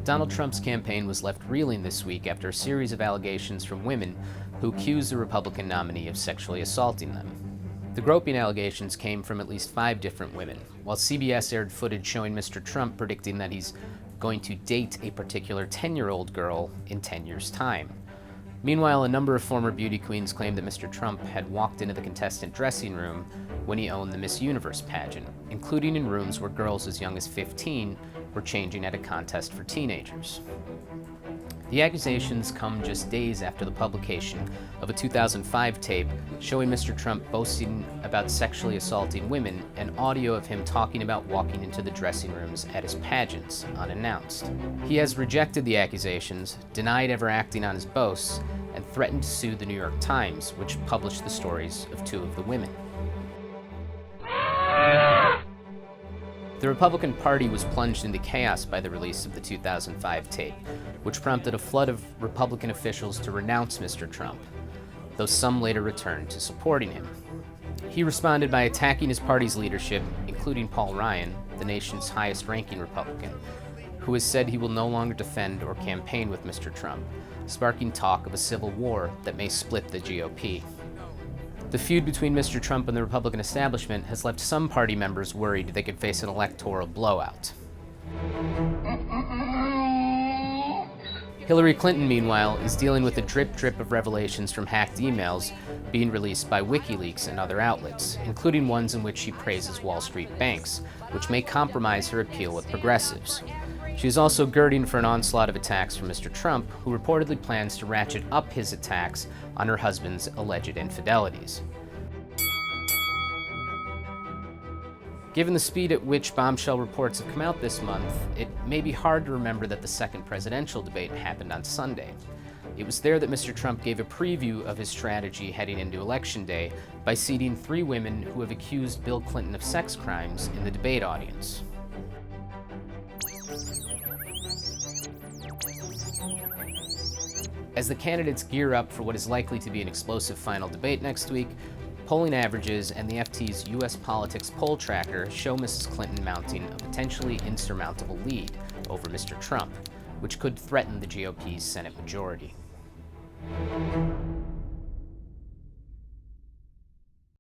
Donald Trump's campaign was left reeling this week after a series of allegations from women who accused the Republican nominee of sexually assaulting them. The groping allegations came from at least 5 different women, while CBS aired footage showing Mr. Trump predicting that he's going to date a particular 10-year-old girl in 10 years' time. Meanwhile, a number of former beauty queens claimed that Mr. Trump had walked into the contestant dressing room when he owned the Miss Universe pageant, including in rooms where girls as young as 15 were changing at a contest for teenagers. The accusations come just days after the publication of a 2005 tape showing Mr. Trump boasting about sexually assaulting women and audio of him talking about walking into the dressing rooms at his pageants unannounced. He has rejected the accusations, denied ever acting on his boasts, and threatened to sue the New York Times, which published the stories of 2 of the women. The Republican Party was plunged into chaos by the release of the 2005 tape, which prompted a flood of Republican officials to renounce Mr. Trump, though some later returned to supporting him. He responded by attacking his party's leadership, including Paul Ryan, the nation's highest-ranking Republican, who has said he will no longer defend or campaign with Mr. Trump, sparking talk of a civil war that may split the GOP. The feud between Mr. Trump and the Republican establishment has left some party members worried they could face an electoral blowout. Hillary Clinton, meanwhile, is dealing with a drip of revelations from hacked emails being released by WikiLeaks and other outlets, including ones in which she praises Wall Street banks, which may compromise her appeal with progressives. She is also girding for an onslaught of attacks from Mr. Trump, who reportedly plans to ratchet up his attacks on her husband's alleged infidelities. Given the speed at which bombshell reports have come out this month, it may be hard to remember that the second presidential debate happened on Sunday. It was there that Mr. Trump gave a preview of his strategy heading into Election Day by seating 3 women who have accused Bill Clinton of sex crimes in the debate audience. As the candidates gear up for what is likely to be an explosive final debate next week, polling averages and the FT's U.S. Politics poll tracker show Mrs. Clinton mounting a potentially insurmountable lead over Mr. Trump, which could threaten the GOP's Senate majority.